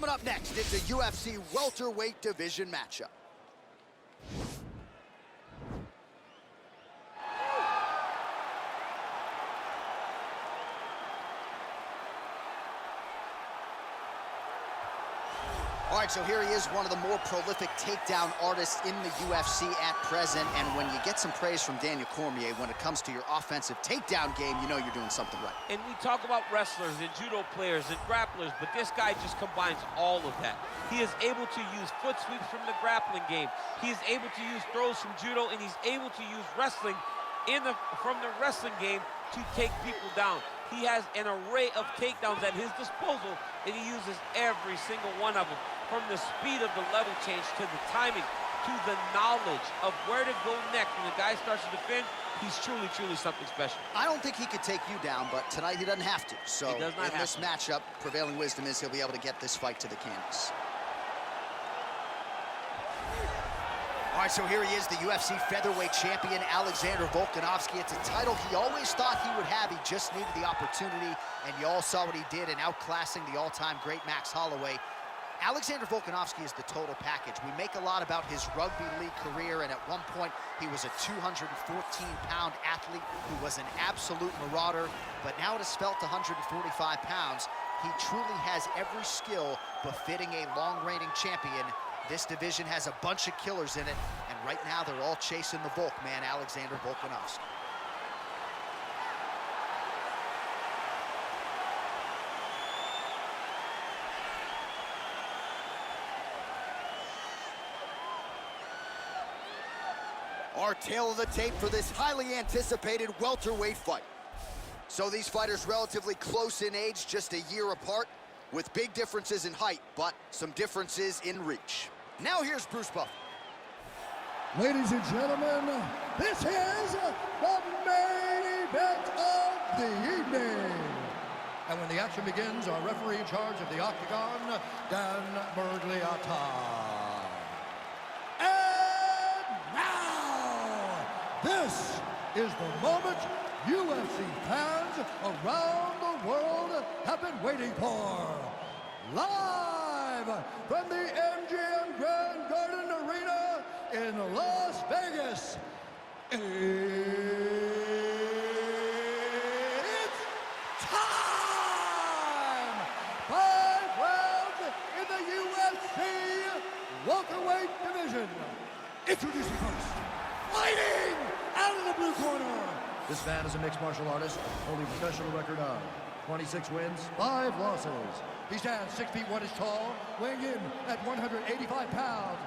Coming up next, it's a UFC welterweight division matchup. All right, so here he is, one of the more prolific takedown artists in the UFC at present. And when you get some praise from Daniel Cormier when it comes to your offensive takedown game, you know you're doing something right. And we talk about wrestlers and judo players and grapplers, but this guy just combines all of that. He is able to use foot sweeps from the grappling game. He is able to use throws from judo, and he's able to use wrestling from the wrestling game to take people down. He has an array of takedowns at his disposal, and he uses every single one of them. From the speed of the level change to the timing to the knowledge of where to go next when the guy starts to defend, he's truly, truly something special. I don't think he could take you down, but tonight he doesn't have to. So in this matchup, prevailing wisdom is he'll be able to get this fight to the canvas. All right, so here he is, the UFC featherweight champion, Alexander Volkanovski. It's a title he always thought he would have. He just needed the opportunity, and you all saw what he did in outclassing the all-time great Max Holloway. Alexander Volkanovski is the total package. We make a lot about his rugby league career, and at one point, he was a 214-pound athlete who was an absolute marauder, but now at a svelte 145 pounds, he truly has every skill befitting a long-reigning champion. This division has a bunch of killers in it, and right now they're all chasing the Volk man, Alexander Volkanovski. Our tale of the tape for this highly anticipated welterweight fight. So these fighters relatively close in age, just a year apart, with big differences in height, but some differences in reach. Now here's Bruce Buffer. Ladies and gentlemen, this is the main event of the evening. And when the action begins, our referee in charge of the octagon, Dan Bergliata. This is the moment UFC fans around the world have been waiting for. Live from the MGM Grand Garden Arena in Las Vegas. It's time! 5 rounds in the UFC welterweight division. Introducing first, fighting out of the blue corner. This man is a mixed martial artist, holding a professional record of 26 wins, 5 losses. He stands 6 feet 1 inch tall, weighing in at 185 pounds.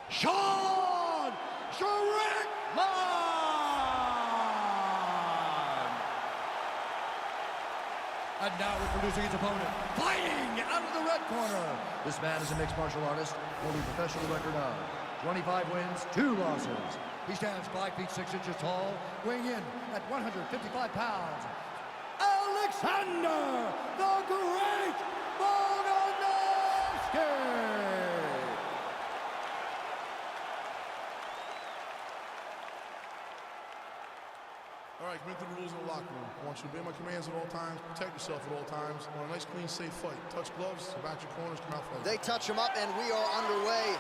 Sean Strickland! And now introducing his opponent, fighting out of the red corner. This man is a mixed martial artist, holding a professional record of 25 wins, 2 losses. He stands 5 feet 6 inches tall, weighing in at 155 pounds. Alexander the Great Volkanovski! All right, commit to the rules in the locker room. I want you to obey my commands at all times, protect yourself at all times. I want a nice, clean, safe fight. Touch gloves, back your corners, come out fight. They touch him up, and we are underway.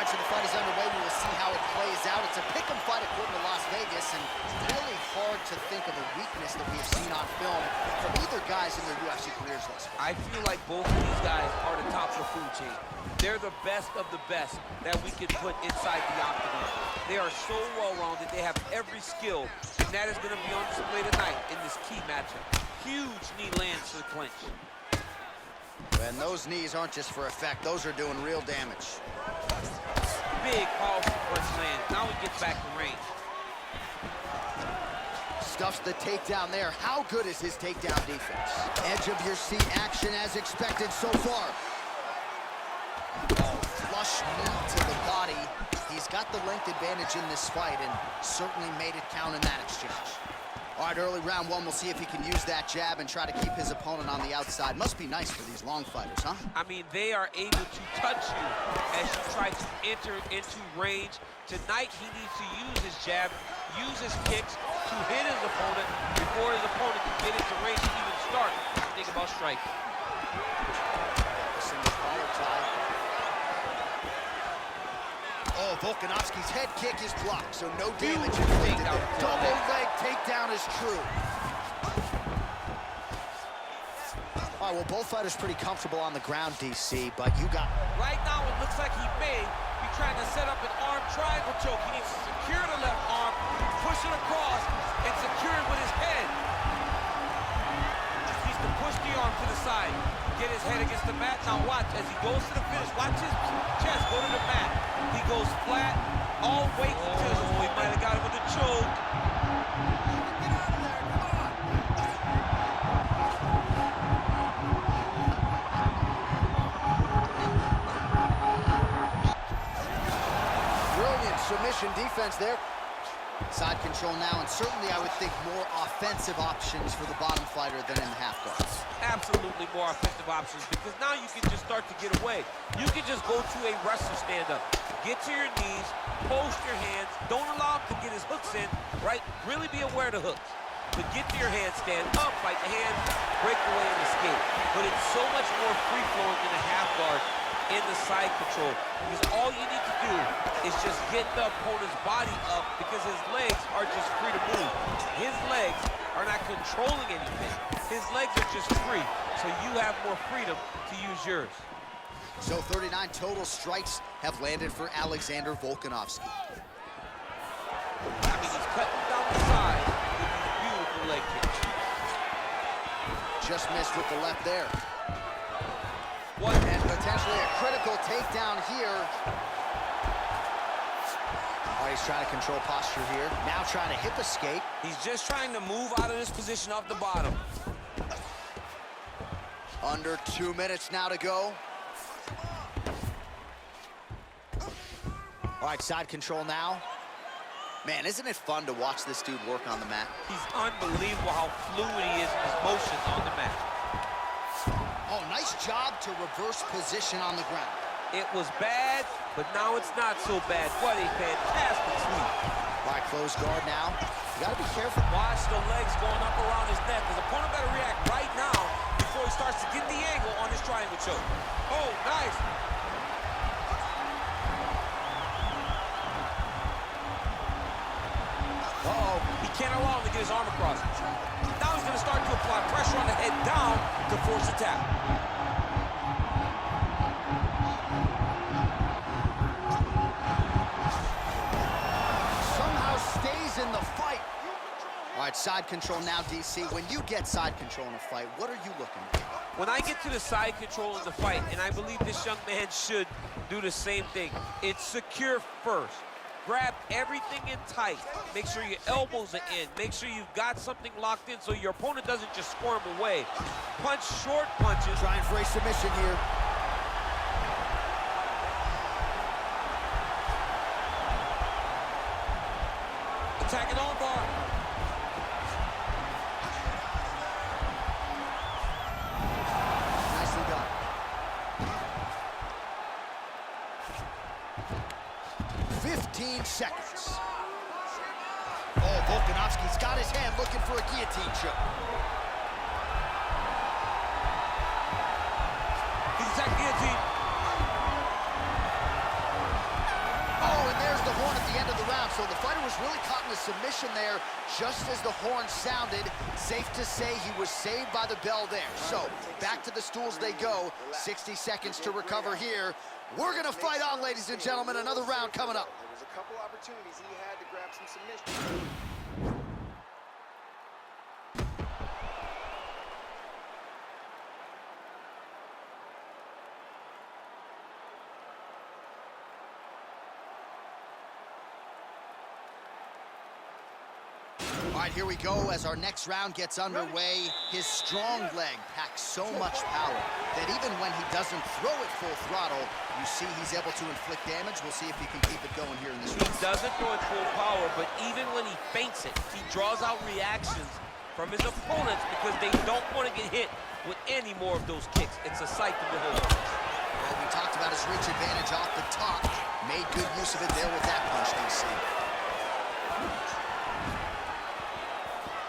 So the fight is underway. We will see how it plays out. It's a pick'em fight according to Las Vegas, and it's really hard to think of a weakness that we have seen on film from either guys in their UFC careers thus far. I feel like both of these guys are the top of the food chain. They're the best of the best that we could put inside the octagon. They are so well-rounded. They have every skill, and that is going to be on display tonight in this key matchup. Huge knee lands to the clinch. And those knees aren't just for effect. Those are doing real damage. Big, powerful first land. Now he gets back in range. Stuffs the takedown there. How good is his takedown defense? Edge of your seat action as expected so far. Oh, flush knee to the body. He's got the length advantage in this fight and certainly made it count in that exchange. All right, early round one, we'll see if he can use that jab and try to keep his opponent on the outside. Must be nice for these long fighters, huh? I mean, they are able to touch you as you try to enter into range. Tonight, he needs to use his jab, use his kicks to hit his opponent before his opponent can get into range to even start. Think about striking. Single collar tie. Oh, Volkanovski's head kick is blocked, so no damage inflicted. Double leg takedown is true. All right, well, both fighters pretty comfortable on the ground, DC, but you got... Right now, it looks like he may be trying to set up an arm triangle choke. He needs to secure the left arm, push it across, and secure it with his head. He needs to push the arm to the side, get his head against the mat. Now watch, as he goes to the finish, watch his chest go to the mat. He goes flat, all weight to his... Oh, he might have got him with a choke. Submission defense there. Side control now, and certainly I would think more offensive options for the bottom fighter than in the half guards. Absolutely more offensive options, because now you can just start to get away. You can just go to a wrestler stand-up. Get to your knees, post your hands, don't allow him to get his hooks in, right? Really be aware of the hooks. But get to your hands, stand up, fight the hands, break away and escape. But it's so much more free-flowing in the half guard in the side control, because all you need to do is just get the opponent's body up, because his legs are just free to move. His legs are not controlling anything. His legs are just free, so you have more freedom to use yours. So 39 total strikes have landed for Alexander Volkanovski. I mean, he's cutting down the side with these beautiful leg kicks. Just missed with the left there. What? And potentially a critical takedown here. Oh, he's trying to control posture here. Now trying to hip escape. He's just trying to move out of this position off the bottom. Under 2 minutes now to go. All right, side control now. Man, isn't it fun to watch this dude work on the mat? He's unbelievable how fluid he is in his motions on the mat. Oh, nice job to reverse position on the ground. It was bad, but now it's not so bad. What a fantastic sweep. All right, close guard now. You gotta be careful. Watch the legs going up around his neck. His opponent better react right now before he starts to get the angle on his triangle choke. Oh, nice. Uh-oh, he can't allow him to get his arm across. Now he's gonna start to apply pressure on the head down to force a tap. Somehow stays in the fight. All right, side control now, DC. When you get side control in a fight, what are you looking for? When I get to the side control in the fight, and I believe this young man should do the same thing, it's secure first. Grab everything in tight. Make sure your elbows are in. Make sure you've got something locked in so your opponent doesn't just squirm away. Punch short punches. Trying for a submission here. Attacking on bar. Nicely done. 15 seconds. Oh, Volkanovski's got his hand looking for a guillotine choke. He's attacking guillotine. Oh, and there's the horn at the end of the round. So the fighter was really caught in the submission there just as the horn sounded. Safe to say he was saved by the bell there. So back to the stools they go. 60 seconds to recover here. We're gonna fight on, ladies and gentlemen. Another round coming up. There was a couple opportunities he had to grab some submission. All right, here we go as our next round gets underway. His strong leg packs so much power that even when he doesn't throw it full throttle, you see he's able to inflict damage. We'll see if he can keep it going here in this round. He doesn't throw it full power, but even when he feints it, he draws out reactions from his opponents because they don't want to get hit with any more of those kicks. It's a sight to behold. Well, we talked about his reach advantage off the top. Made good use of it there with that punch, DC.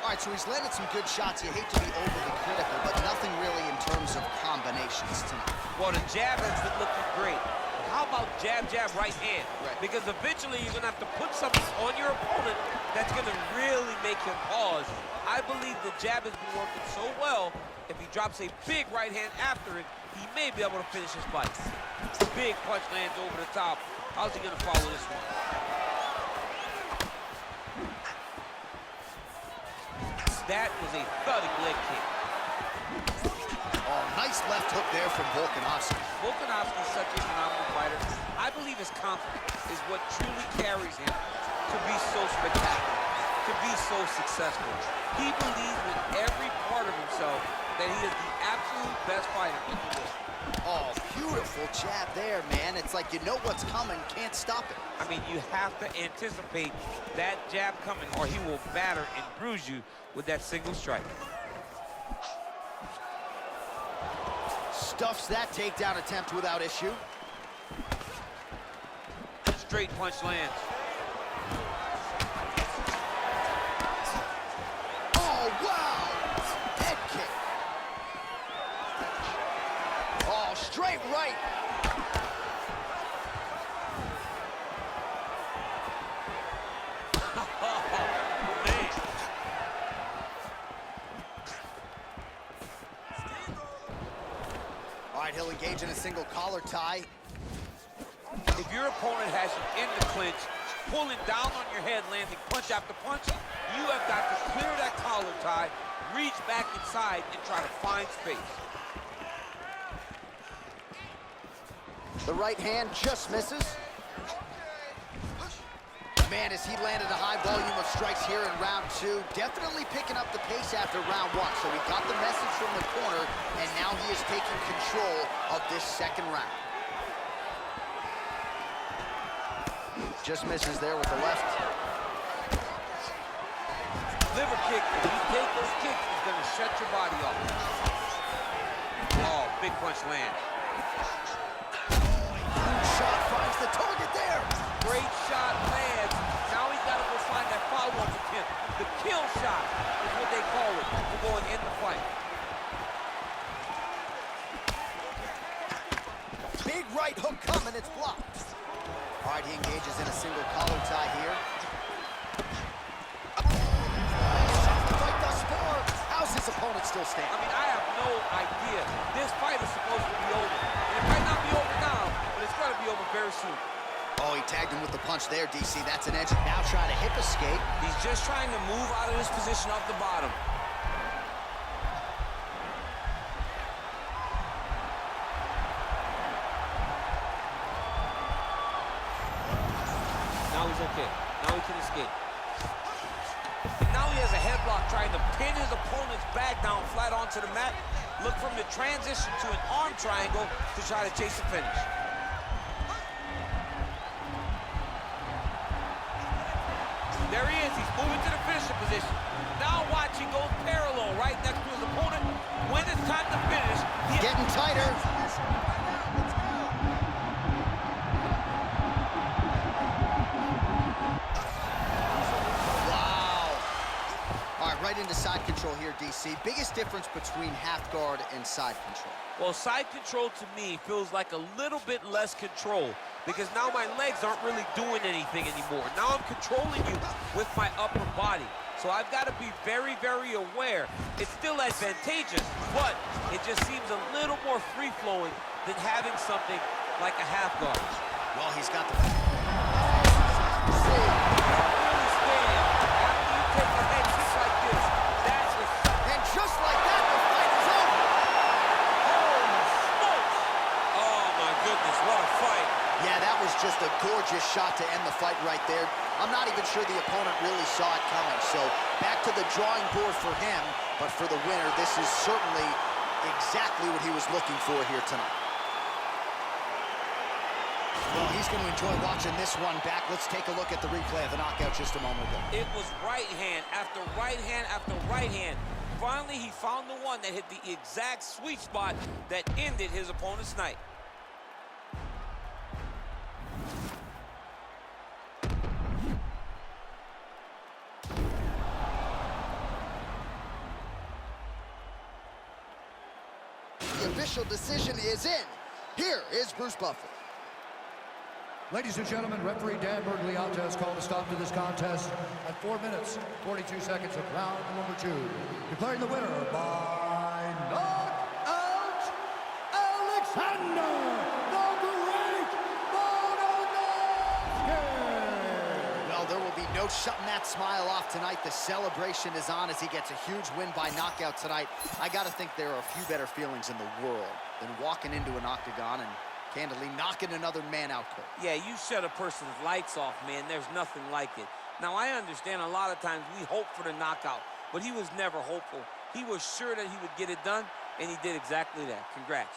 All right, so he's landed some good shots. You hate to be overly critical, but nothing really in terms of combinations tonight. Well, the jab has been looking great. How about jab, jab, right hand? Right. Because eventually you're going to have to put something on your opponent that's going to really make him pause. I believe the jab has been working so well, if he drops a big right hand after it, he may be able to finish his fight. Big punch lands over the top. How's he going to follow this one? That was a thudding leg kick. Oh, nice left hook there from Volkanovski. Volkanovski is such a phenomenal fighter. I believe his confidence is what truly carries him to be so spectacular, to be so successful. He believes with every part of himself that he is the absolute best fighter in the world. Oh, beautiful jab there, man. It's like you know what's coming, can't stop it. I mean, you have to anticipate that jab coming or he will batter and bruise you with that single strike. Stuffs that takedown attempt without issue. Straight punch lands. Oh, wow! Head kick. Oh, straight right. All right, he'll engage in a single collar tie. If your opponent has you in the clinch, pulling down on your head, landing punch after punch, you have got to clear that collar tie, reach back inside, and try to find space. The right hand just misses. Man, as he landed a high volume of strikes here in round two, definitely picking up the pace after round one. So he got the message from the corner, and now he is taking control of this second round. Just misses there with the left. Liver kick, if you take those kicks, it's going to shut your body off. Oh, big punch land. Shot finds the target there. Great shot lands. Now he's got to go find that follow-up attempt. The kill shot is what they call it for going in the fight. Big right hook coming, it's blocked. All right, he engages in a single collar tie here. Fight thus far. How's his opponent still standing? I mean, I have no idea. This fight is supposed to be over. And it might not be over now, but it's going to be over very soon. Oh, he tagged him with the punch there, DC. That's an edge. Now trying to hip escape. He's just trying to move out of this position off the bottom. Now he's okay. Now he can escape. And now he has a headlock trying to pin his opponent's back down flat onto the mat. Look for him to transition to an arm triangle to try to chase the finish. There he is. He's moving to the finishing position. Now watch, he goes parallel right next to his opponent. When it's time to finish, he Getting tighter. Right into side control here, DC. Biggest difference between half guard and side control? Well, side control to me feels like a little bit less control because now my legs aren't really doing anything anymore. Now I'm controlling you with my upper body. So I've got to be very, very aware. It's still advantageous, but it just seems a little more free-flowing than having something like a half guard. Well, he's got the... Just like that, the fight is over. Holy smokes! Oh, my goodness, what a fight. Yeah, Yeah, that was just a gorgeous shot to end the fight right there. I'm not even sure the opponent really saw it coming. So back to the drawing board for him, but for the winner, this is certainly exactly what he was looking for here tonight. Well, he's going to enjoy watching this one back. Let's take a look at the replay of the knockout just a moment ago. It was right hand after right hand after right hand. Finally, he found the one that hit the exact sweet spot that ended his opponent's night. The official decision is in. Here is Bruce Buffer. Ladies and gentlemen, referee Dan Bergliata has called a stop to this contest at 4 minutes, 42 seconds of round number 2. Declaring the winner by knockout, Alexander the Great Volkanovski! Well, there will be no shutting that smile off tonight. The celebration is on as he gets a huge win by knockout tonight. I got to think there are a few better feelings in the world than walking into an octagon and candidly knocking another man out cold. Yeah, you shut a person's lights off, man. There's nothing like it. Now, I understand a lot of times we hope for the knockout, but he was never hopeful. He was sure that he would get it done, and he did exactly that. Congrats.